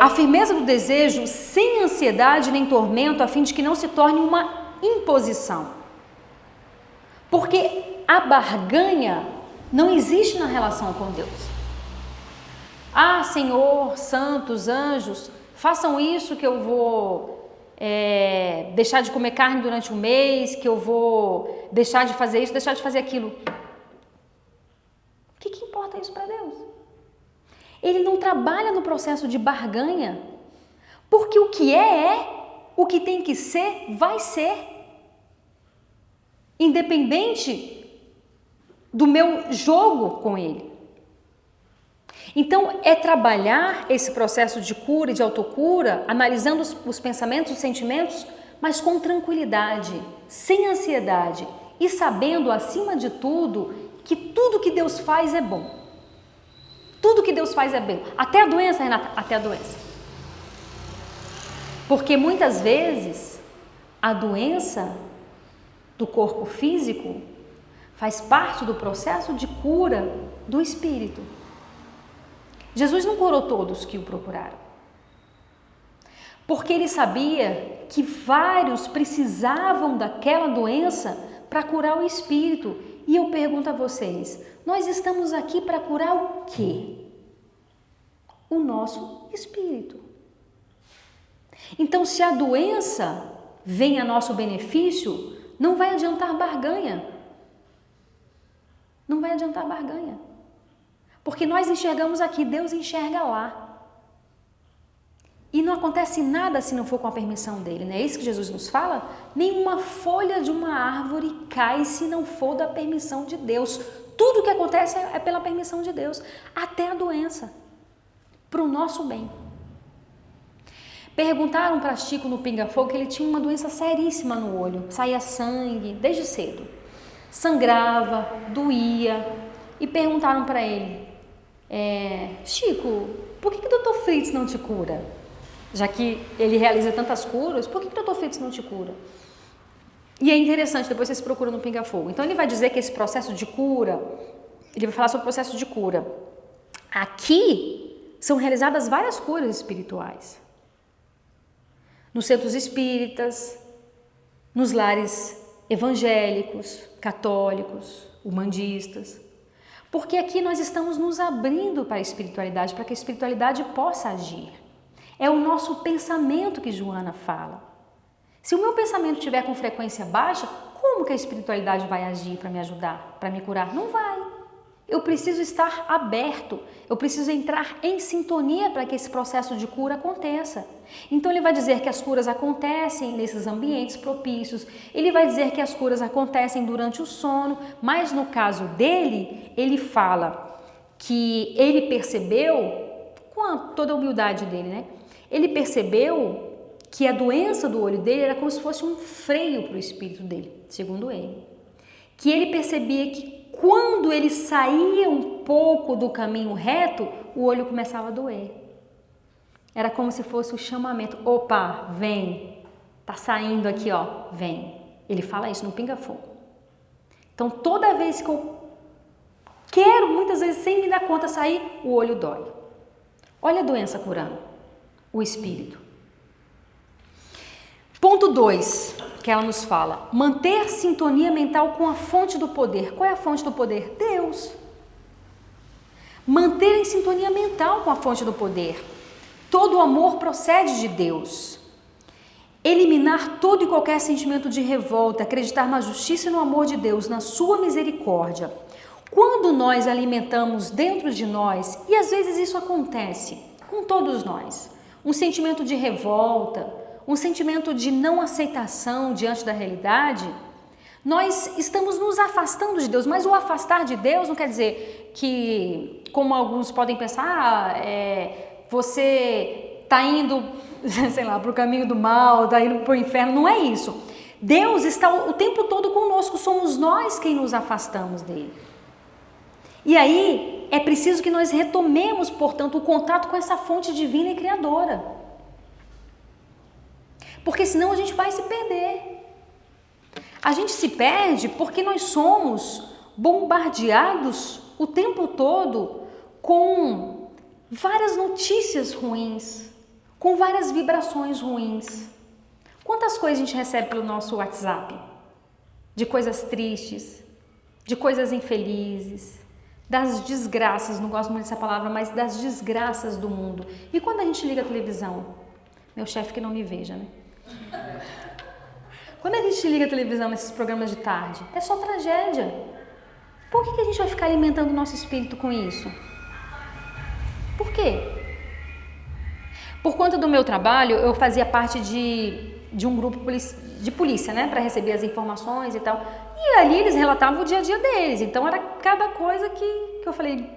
A firmeza do desejo sem ansiedade nem tormento, a fim de que não se torne uma imposição. Porque a barganha não existe na relação com Deus. Ah, Senhor, santos, anjos, façam isso que eu vou deixar de comer carne durante um mês, que eu vou deixar de fazer isso, deixar de fazer aquilo. O que importa isso para Deus? Ele não trabalha no processo de barganha, porque o que o que tem que ser, vai ser. Independente do meu jogo com ele. Então, é trabalhar esse processo de cura e de autocura, analisando os pensamentos, os sentimentos, mas com tranquilidade, sem ansiedade e sabendo, acima de tudo, que tudo que Deus faz é bom. Tudo que Deus faz é bem. Até a doença, Renata, até a doença. Porque muitas vezes a doença do corpo físico faz parte do processo de cura do espírito. Jesus não curou todos que o procuraram. Porque ele sabia que vários precisavam daquela doença para curar o espírito. E eu pergunto a vocês, nós estamos aqui para curar o quê? O nosso espírito. Então, se a doença vem a nosso benefício, não vai adiantar barganha. Não vai adiantar barganha. Porque nós enxergamos aqui, Deus enxerga lá. E não acontece nada se não for com a permissão dele, não é isso que Jesus nos fala? Nenhuma folha de uma árvore cai se não for da permissão de Deus. Tudo que acontece é pela permissão de Deus, até a doença, para o nosso bem. Perguntaram para Chico no Pinga Fogo que ele tinha uma doença seríssima no olho, saía sangue desde cedo, sangrava, doía, e perguntaram para ele, Chico, por que o Dr. Fritz não te cura? Já que ele realiza tantas curas, por que o Dr. Fritz não te cura? E é interessante, depois vocês procuram no Pinga Fogo. Então ele vai dizer que esse processo de cura, ele vai falar sobre o processo de cura. Aqui são realizadas várias curas espirituais. Nos centros espíritas, nos lares evangélicos, católicos, umbandistas. Porque aqui nós estamos nos abrindo para a espiritualidade, para que a espiritualidade possa agir. É o nosso pensamento que Joana fala. Se o meu pensamento estiver com frequência baixa, como que a espiritualidade vai agir para me ajudar, para me curar? Não vai. Eu preciso estar aberto, eu preciso entrar em sintonia para que esse processo de cura aconteça. Então ele vai dizer que as curas acontecem nesses ambientes propícios, ele vai dizer que as curas acontecem durante o sono, mas no caso dele, ele fala que ele percebeu toda a humildade dele, né? Ele percebeu que a doença do olho dele era como se fosse um freio para o espírito dele, segundo ele. Que ele percebia que quando ele saía um pouco do caminho reto, o olho começava a doer. Era como se fosse o chamamento. Opa, vem. Tá saindo aqui, ó, vem. Ele fala isso no Pinga Fogo. Então, toda vez que eu quero, muitas vezes, sem me dar conta, sair, o olho dói. Olha a doença curando o espírito. Ponto 2, que ela nos fala. Manter sintonia mental com a fonte do poder. Qual é a fonte do poder? Deus. Manter em sintonia mental com a fonte do poder. Todo amor procede de Deus. Eliminar todo e qualquer sentimento de revolta, acreditar na justiça e no amor de Deus, na sua misericórdia. Quando nós alimentamos dentro de nós, e às vezes isso acontece com todos nós, um sentimento de revolta, um sentimento de não aceitação diante da realidade, nós estamos nos afastando de Deus. Mas o afastar de Deus não quer dizer que, como alguns podem pensar, você está indo, sei lá, para o caminho do mal, está indo para o inferno. Não é isso. Deus está o tempo todo conosco, somos nós quem nos afastamos dele. E aí é preciso que nós retomemos, portanto, o contato com essa fonte divina e criadora. Porque senão a gente vai se perder. A gente se perde porque nós somos bombardeados o tempo todo com várias notícias ruins, com várias vibrações ruins. Quantas coisas a gente recebe pelo nosso WhatsApp? De coisas tristes, de coisas infelizes, das desgraças, não gosto muito dessa palavra, mas das desgraças do mundo. E quando a gente liga a televisão? Meu chefe que não me veja, né? Quando a gente liga a televisão nesses programas de tarde, é só tragédia. Por que a gente vai ficar alimentando o nosso espírito com isso? Por quê? Por conta do meu trabalho, eu fazia parte de um grupo de polícia, né? Para receber as informações e tal. E ali eles relatavam o dia a dia deles. Então era cada coisa que eu falei,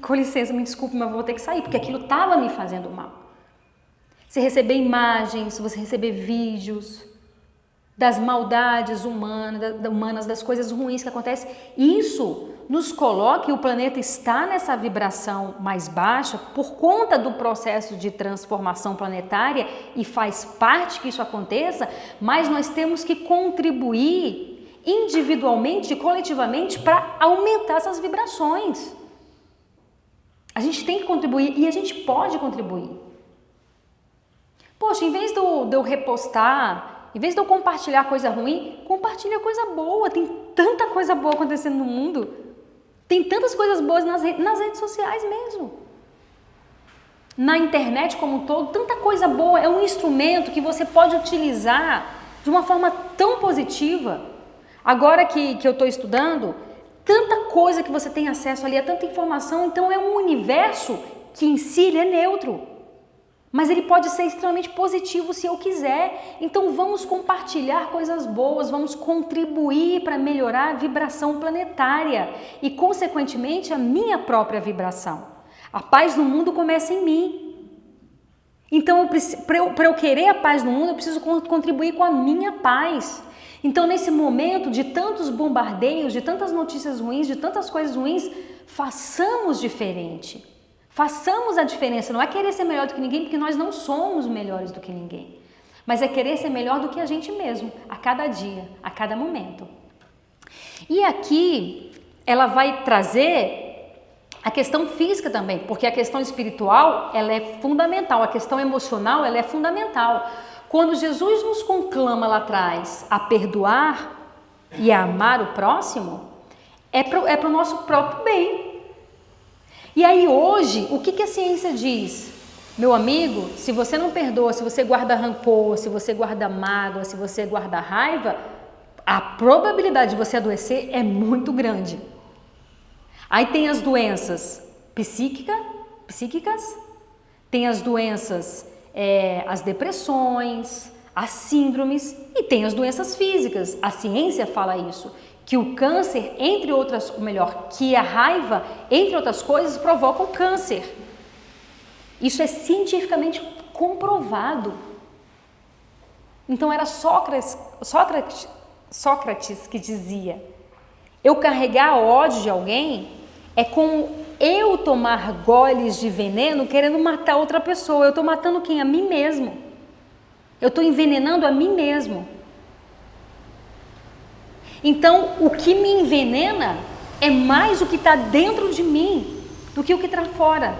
com licença, me desculpe, mas vou ter que sair, porque aquilo estava me fazendo mal. Você receber imagens, você receber vídeos das maldades humanas, das coisas ruins que acontecem, isso nos coloca, e o planeta está nessa vibração mais baixa por conta do processo de transformação planetária e faz parte que isso aconteça, mas nós temos que contribuir individualmente e coletivamente para aumentar essas vibrações. A gente tem que contribuir e a gente pode contribuir. Poxa, em vez de eu repostar, em vez de eu compartilhar coisa ruim, compartilha coisa boa. Tem tanta coisa boa acontecendo no mundo. Tem tantas coisas boas nas redes sociais mesmo. Na internet como um todo, tanta coisa boa. É um instrumento que você pode utilizar de uma forma tão positiva. Agora que eu estou estudando, tanta coisa que você tem acesso ali, é tanta informação. Então é um universo que em si ele é neutro. Mas ele pode ser extremamente positivo se eu quiser. Então vamos compartilhar coisas boas, vamos contribuir para melhorar a vibração planetária e, consequentemente, a minha própria vibração. A paz no mundo começa em mim. Então, para eu querer a paz no mundo, eu preciso contribuir com a minha paz. Então, nesse momento de tantos bombardeios, de tantas notícias ruins, de tantas coisas ruins, façamos diferente. Façamos a diferença, não é querer ser melhor do que ninguém, porque nós não somos melhores do que ninguém, mas é querer ser melhor do que a gente mesmo, a cada dia, a cada momento. E aqui ela vai trazer a questão física também, porque a questão espiritual ela é fundamental, a questão emocional ela é fundamental. Quando Jesus nos conclama lá atrás a perdoar e a amar o próximo, é para o nosso próprio bem. E aí hoje, o que a ciência diz? Meu amigo, se você não perdoa, se você guarda rancor, se você guarda mágoa, se você guarda raiva, a probabilidade de você adoecer é muito grande. Aí tem as doenças psíquicas, tem as doenças, as depressões, as síndromes e tem as doenças físicas. A ciência fala isso. Que o câncer, entre outras, ou melhor, que a raiva, entre outras coisas, provoca o câncer. Isso é cientificamente comprovado. Então era Sócrates que dizia: eu carregar ódio de alguém é como eu tomar goles de veneno querendo matar outra pessoa. Eu estou matando quem? A mim mesmo. Eu estou envenenando a mim mesmo. Então, o que me envenena é mais o que está dentro de mim do que o que está fora.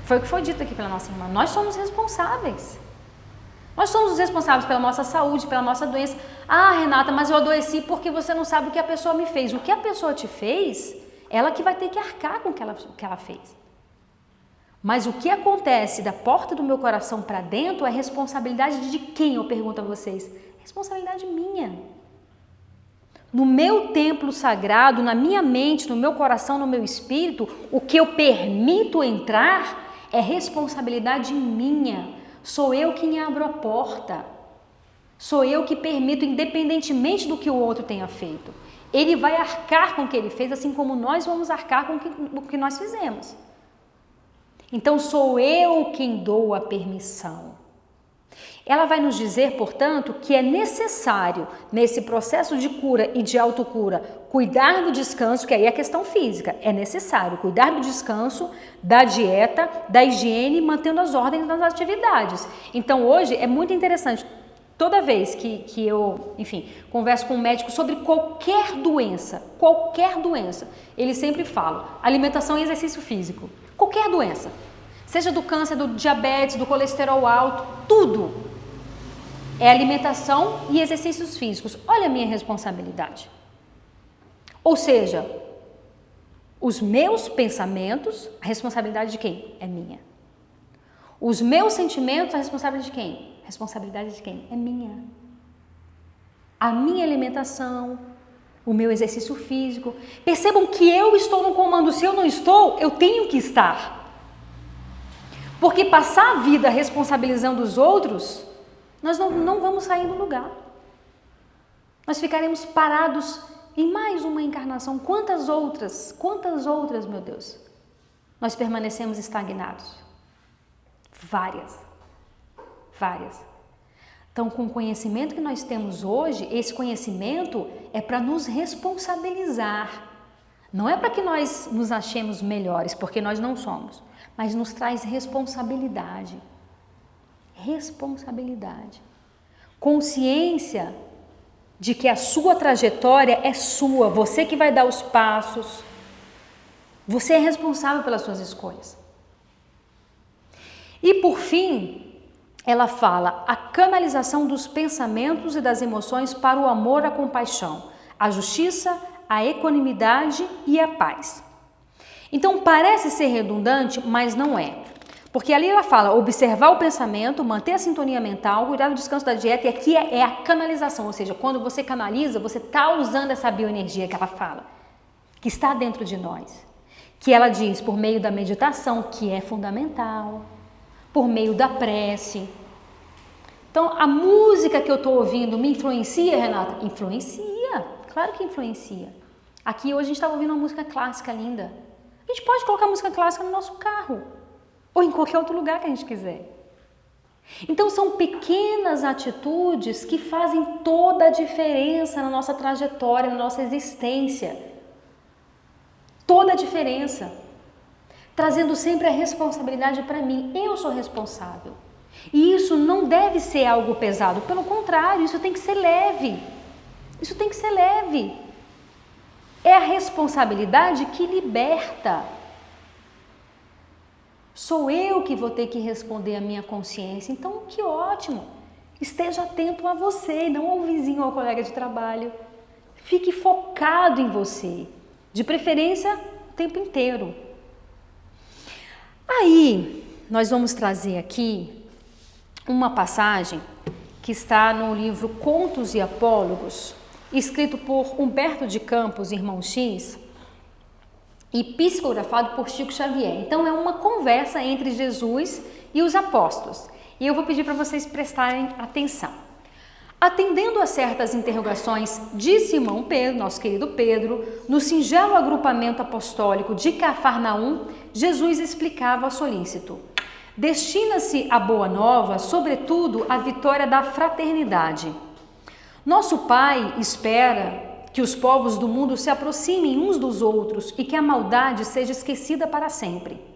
Foi o que foi dito aqui pela nossa irmã. Nós somos responsáveis. Nós somos os responsáveis pela nossa saúde, pela nossa doença. Ah, Renata, mas eu adoeci porque você não sabe o que a pessoa me fez. O que a pessoa te fez, ela que vai ter que arcar com o que ela fez. Mas o que acontece da porta do meu coração para dentro é responsabilidade de quem? Eu pergunto a vocês. Responsabilidade minha. No meu templo sagrado, na minha mente, no meu coração, no meu espírito, o que eu permito entrar é responsabilidade minha. Sou eu quem abro a porta. Sou eu que permito, independentemente do que o outro tenha feito. Ele vai arcar com o que ele fez, assim como nós vamos arcar com o que nós fizemos. Então sou eu quem dou a permissão. Ela vai nos dizer, portanto, que é necessário, nesse processo de cura e de autocura, cuidar do descanso, que aí é a questão física. É necessário cuidar do descanso, da dieta, da higiene, mantendo as ordens das atividades. Então, hoje é muito interessante. Toda vez que eu, converso com um médico sobre qualquer doença, ele sempre fala alimentação e exercício físico. Qualquer doença. Seja do câncer, do diabetes, do colesterol alto, tudo. É alimentação e exercícios físicos. Olha a minha responsabilidade. Ou seja, os meus pensamentos, a responsabilidade de quem? É minha. Os meus sentimentos, a responsabilidade de quem? A responsabilidade de quem? É minha. A minha alimentação, o meu exercício físico. Percebam que eu estou no comando. Se eu não estou, eu tenho que estar. Porque passar a vida responsabilizando os outros, nós não vamos sair do lugar. Nós ficaremos parados em mais uma encarnação. Quantas outras, meu Deus, nós permanecemos estagnados? Várias. Então, com o conhecimento que nós temos hoje, esse conhecimento é para nos responsabilizar. Não é para que nós nos achemos melhores, porque nós não somos, mas nos traz responsabilidade. Consciência de que a sua trajetória é sua, você que vai dar os passos, você é responsável pelas suas escolhas. E por fim, ela fala a canalização dos pensamentos e das emoções para o amor, a compaixão, a justiça, a equanimidade e a paz. Então parece ser redundante, mas não é. Porque ali ela fala observar o pensamento, manter a sintonia mental, cuidar do descanso da dieta, e aqui é a canalização, ou seja, quando você canaliza, você está usando essa bioenergia que ela fala, que está dentro de nós, que ela diz por meio da meditação, que é fundamental, por meio da prece. Então, a música que eu estou ouvindo me influencia, Renata? Influencia, claro que influencia. Aqui hoje a gente estava ouvindo uma música clássica linda. A gente pode colocar música clássica no nosso carro, ou em qualquer outro lugar que a gente quiser. Então são pequenas atitudes que fazem toda a diferença na nossa trajetória, na nossa existência. Toda a diferença. Trazendo sempre a responsabilidade para mim. Eu sou responsável. E isso não deve ser algo pesado. Pelo contrário, isso tem que ser leve. É a responsabilidade que liberta. Sou eu que vou ter que responder à minha consciência. Então, que ótimo! Esteja atento a você, não ao vizinho ou ao colega de trabalho. Fique focado em você, de preferência o tempo inteiro. Aí, nós vamos trazer aqui uma passagem que está no livro Contos e Apólogos, escrito por Humberto de Campos, irmão X, e psicografado por Chico Xavier. Então é uma conversa entre Jesus e os apóstolos. E eu vou pedir para vocês prestarem atenção. Atendendo a certas interrogações de Simão Pedro, nosso querido Pedro, no singelo agrupamento apostólico de Cafarnaum, Jesus explicava solícito: destina-se a boa nova, sobretudo, a vitória da fraternidade. Nosso Pai espera que os povos do mundo se aproximem uns dos outros e que a maldade seja esquecida para sempre.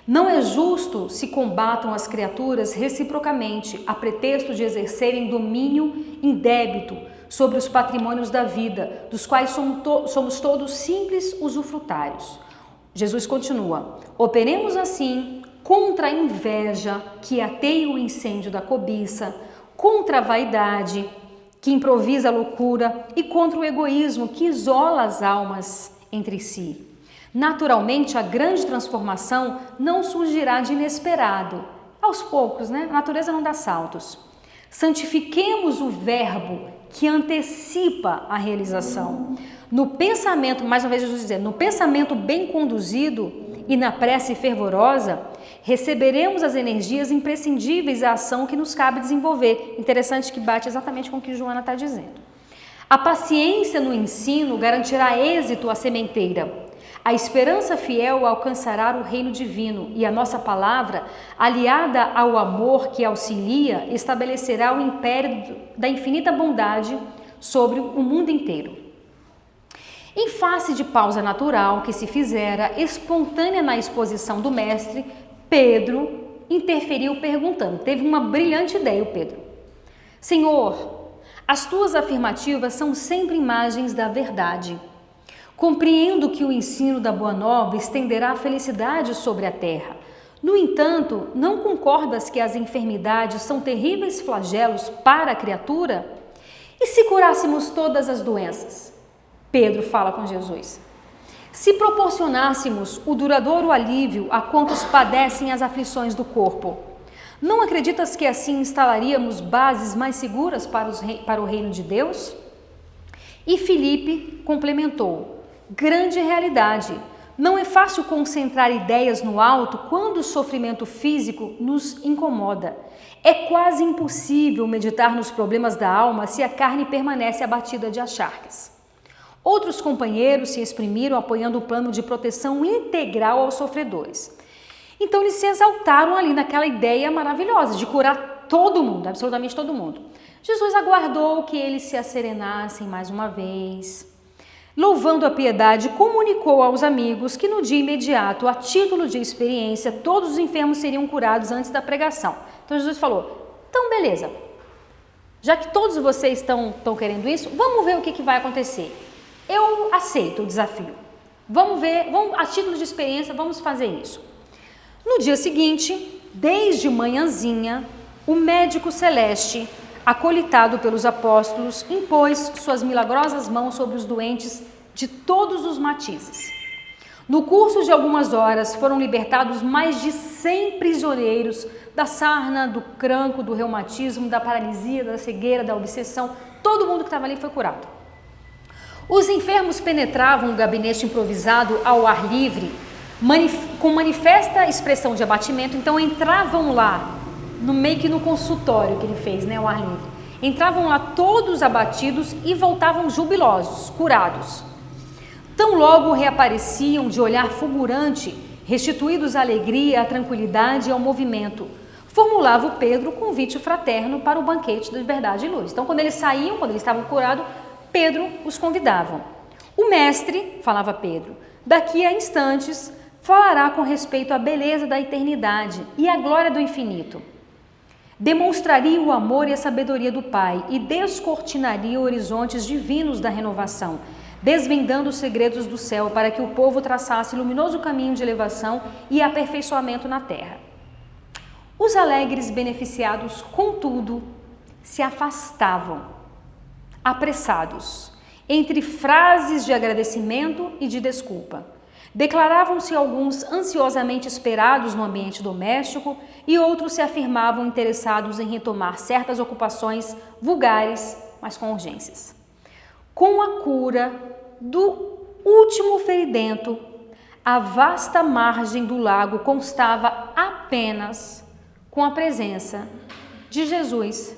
Não é justo se combatam as criaturas reciprocamente, a pretexto de exercerem domínio indébito sobre os patrimônios da vida, dos quais somos todos simples usufrutários. Jesus continua: operemos assim contra a inveja, que ateia o incêndio da cobiça, contra a vaidade, que improvisa a loucura, e contra o egoísmo, que isola as almas entre si. Naturalmente, a grande transformação não surgirá de inesperado. Aos poucos, né? A natureza não dá saltos. Santifiquemos o verbo que antecipa a realização. No pensamento, mais uma vez Jesus dizendo, no pensamento bem conduzido e na prece fervorosa, receberemos as energias imprescindíveis à ação que nos cabe desenvolver. Interessante que bate exatamente com o que Joana está dizendo. A paciência no ensino garantirá êxito à sementeira. A esperança fiel alcançará o reino divino e a nossa palavra, aliada ao amor que auxilia, estabelecerá o império da infinita bondade sobre o mundo inteiro. Em face de pausa natural que se fizera, espontânea na exposição do mestre, Pedro interferiu perguntando. Teve uma brilhante ideia, o Pedro. Senhor, as tuas afirmativas são sempre imagens da verdade. Compreendo que o ensino da Boa Nova estenderá a felicidade sobre a terra. No entanto, não concordas que as enfermidades são terríveis flagelos para a criatura? E se curássemos todas as doenças? Pedro fala com Jesus. Se proporcionássemos o duradouro alívio a quantos padecem as aflições do corpo, não acreditas que assim instalaríamos bases mais seguras para o reino de Deus? E Filipe complementou: grande realidade. Não é fácil concentrar ideias no alto quando o sofrimento físico nos incomoda. É quase impossível meditar nos problemas da alma se a carne permanece abatida de acharques. Outros companheiros se exprimiram apoiando o plano de proteção integral aos sofredores. Então eles se exaltaram ali naquela ideia maravilhosa de curar todo mundo, absolutamente todo mundo. Jesus aguardou que eles se asserenassem mais uma vez. Louvando a piedade, comunicou aos amigos que no dia imediato, a título de experiência, todos os enfermos seriam curados antes da pregação. Então Jesus falou: então beleza, já que todos vocês estão querendo isso, vamos ver o que vai acontecer. Eu aceito o desafio. Vamos ver, a título de experiência, vamos fazer isso. No dia seguinte, desde manhãzinha, o médico celeste, acolitado pelos apóstolos, impôs suas milagrosas mãos sobre os doentes de todos os matizes. No curso de algumas horas, foram libertados mais de 100 prisioneiros da sarna, do cranco, do reumatismo, da paralisia, da cegueira, da obsessão. Todo mundo que estava ali foi curado. Os enfermos penetravam o gabinete improvisado ao ar livre, com manifesta expressão de abatimento, então entravam lá, meio que no consultório que ele fez, ao ar livre. Entravam lá todos abatidos e voltavam jubilosos, curados. Tão logo reapareciam de olhar fulgurante, restituídos à alegria, à tranquilidade e ao movimento. Formulava o Pedro o convite fraterno para o banquete de verdade e luz. Então, quando eles saíam, quando eles estavam curados, Pedro os convidava. O mestre, falava Pedro, daqui a instantes falará com respeito à beleza da eternidade e à glória do infinito. Demonstraria o amor e a sabedoria do Pai e descortinaria horizontes divinos da renovação, desvendando os segredos do céu para que o povo traçasse luminoso caminho de elevação e aperfeiçoamento na terra. Os alegres beneficiados, contudo, se afastavam, apressados, entre frases de agradecimento e de desculpa. Declaravam-se alguns ansiosamente esperados no ambiente doméstico e outros se afirmavam interessados em retomar certas ocupações vulgares, mas com urgências. Com a cura do último feridento, a vasta margem do lago constava apenas com a presença de Jesus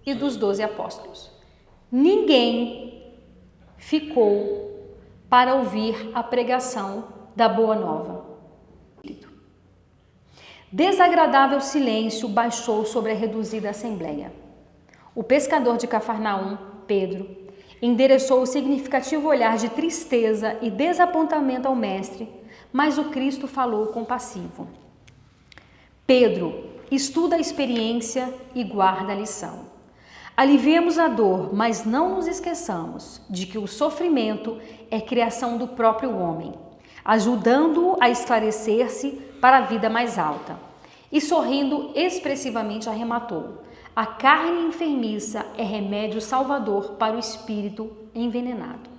e dos 12 apóstolos. Ninguém ficou para ouvir a pregação da Boa Nova. Desagradável silêncio baixou sobre a reduzida assembleia. O pescador de Cafarnaum, Pedro, endereçou o significativo olhar de tristeza e desapontamento ao mestre, mas o Cristo falou compassivo. Pedro, estuda a experiência e guarda a lição. Aliviemos a dor, mas não nos esqueçamos de que o sofrimento é criação do próprio homem, ajudando-o a esclarecer-se para a vida mais alta. E sorrindo expressivamente arrematou: a carne enfermiça é remédio salvador para o espírito envenenado.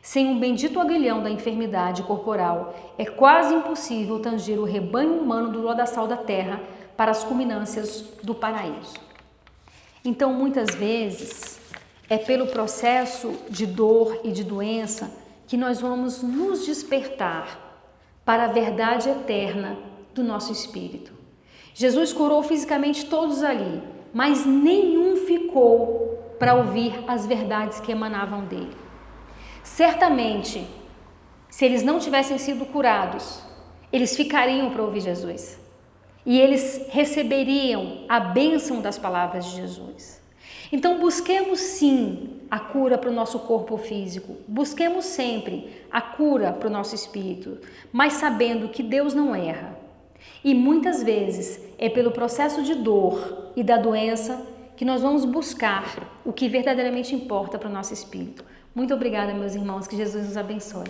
Sem um bendito aguilhão da enfermidade corporal, é quase impossível tanger o rebanho humano do lodaçal da terra para as culminâncias do paraíso. Então, muitas vezes, é pelo processo de dor e de doença que nós vamos nos despertar para a verdade eterna do nosso espírito. Jesus curou fisicamente todos ali, mas nenhum ficou para ouvir as verdades que emanavam dele. Certamente, se eles não tivessem sido curados, eles ficariam para ouvir Jesus. E eles receberiam a bênção das palavras de Jesus. Então busquemos sim a cura para o nosso corpo físico, busquemos sempre a cura para o nosso espírito, mas sabendo que Deus não erra. E muitas vezes é pelo processo de dor e da doença que nós vamos buscar o que verdadeiramente importa para o nosso espírito. Muito obrigada, meus irmãos, que Jesus nos abençoe.